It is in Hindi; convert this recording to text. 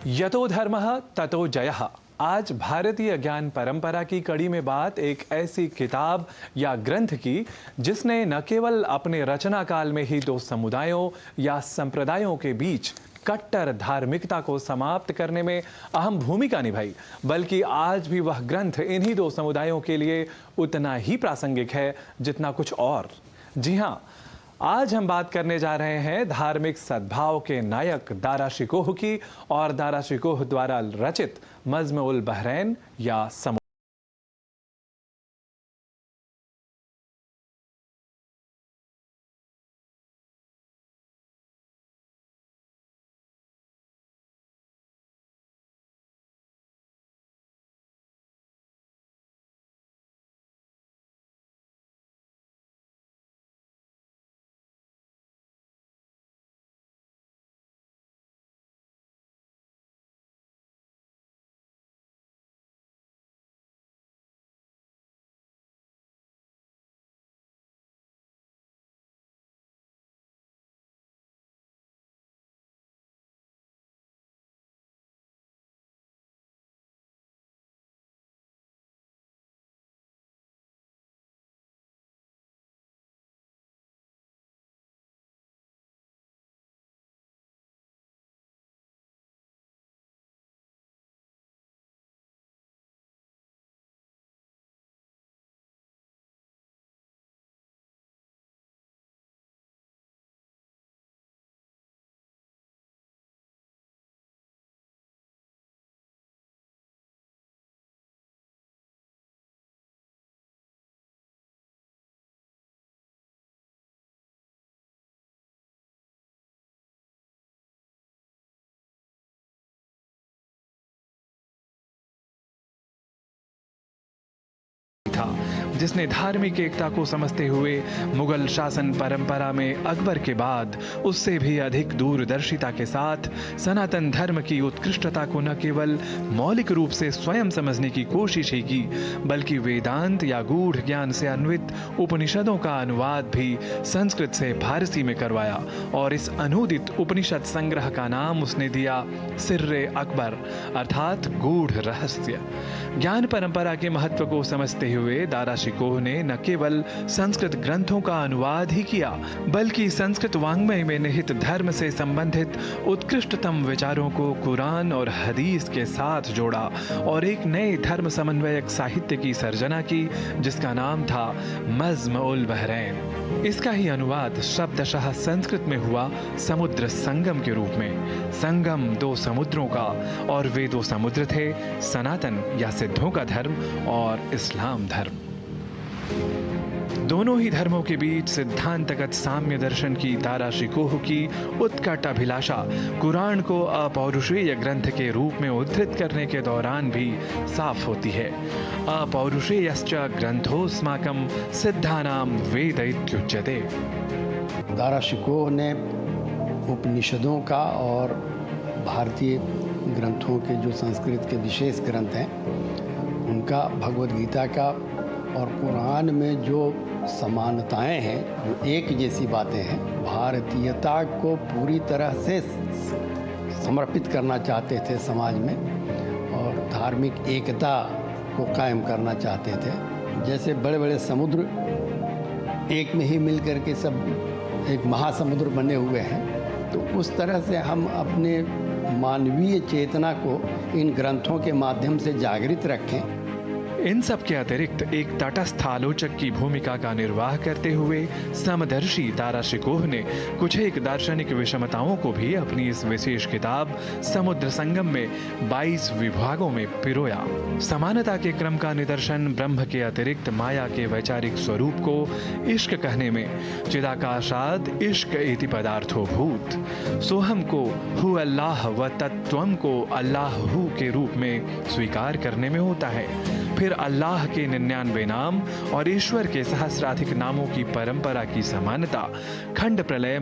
यतो धर्मः ततो जयः। आज भारतीय ज्ञान परंपरा की कड़ी में बात एक ऐसी किताब या ग्रंथ की जिसने न केवल अपने रचना काल में ही दो समुदायों या संप्रदायों के बीच कट्टर धार्मिकता को समाप्त करने में अहम भूमिका निभाई, बल्कि आज भी वह ग्रंथ इन्हीं दो समुदायों के लिए उतना ही प्रासंगिक है जितना कुछ और। जी हाँ, आज हम बात करने जा रहे हैं धार्मिक सद्भाव के नायक दारा शिकोह की और दारा शिकोह द्वारा रचित मज़्म उल बहरैन या समुद्र। था जिसने धार्मिक एकता को समझते हुए मुगल शासन परंपरा में अकबर के बाद उससे भी अधिक दूरदर्शिता के साथ सनातन धर्म की उत्कृष्टता को न केवल मौलिक रूप से स्वयं समझने की कोशिश ही की, बल्कि वेदांत या गूढ़ ज्ञान से अन्वित उपनिषदों का अनुवाद भी संस्कृत से फारसी में करवाया और इस अनूदित उपनिषद संग्रह का नाम उसने दिया सिर्रे अकबर अर्थात गूढ़ रहस्य। ज्ञान परंपरा के महत्व को समझते हुए दारा शिकोह ने न केवल संस्कृत ग्रंथों का अनुवाद ही किया, बल्कि संस्कृत वाङ्मय में निहित धर्म से संबंधित उत्कृष्टतम विचारों को कुरान और हदीस के साथ जोड़ा और एक नए धर्म समन्वयक साहित्य की सर्जना की जिसका नाम था मज़्म उल बहरैन। इसका ही अनुवाद शब्दशः संस्कृत में हुआ समुद्र संगम के रूप में। संगम दो समुद्रों का, और वे दो समुद्र थे सनातन या सिद्धों का धर्म और इस्लाम धर्म। दोनों ही धर्मों के बीच सिद्धांतगत साम्य दर्शन की दारा शिकोह की उत्कट अभिलाषा कुरान को अपौरुषेय ग्रंथ के रूप में उद्धृत करने के दौरान भी साफ होती है। अपौरुषेयश्च ग्रंथोस्माकं सिद्धानां वेद इत्युच्यते। दारा शिकोह ने उपनिषदों का और भारतीय ग्रंथों के जो संस्कृत के विशेष ग्रंथ हैं उनका, भगवद गीता का और कुरान में जो समानताएं हैं, जो एक जैसी बातें हैं, भारतीयता को पूरी तरह से समर्पित करना चाहते थे समाज में और धार्मिक एकता को कायम करना चाहते थे। जैसे बड़े बड़े समुद्र एक में ही मिल करके सब एक महासमुद्र बने हुए हैं, तो उस तरह से हम अपने मानवीय चेतना को इन ग्रंथों के माध्यम से जागृत रखें। इन सब के अतिरिक्त एक तटस्थ आलोचक की भूमिका का निर्वाह करते हुए समदर्शी दारा शिकोह ने कुछ एक दार्शनिक विषमताओं को भी अपनी इस विशेष किताब समुद्र संगम में 22 विभागों में पिरोया। समानता के क्रम का निदर्शन ब्रह्म के अतिरिक्त माया के वैचारिक स्वरूप को इश्क कहने में चिदाकाशाद इश्क इति पदार्थो भूत, सोहम को हु अल्लाह व तत्त्वम को अल्लाह हु के रूप में स्वीकार करने में होता है। फिर अल्लाह के 99 नाम और ईश्वर के सहस्राधिक नामों की परंपरा की समानता, खंड प्रलय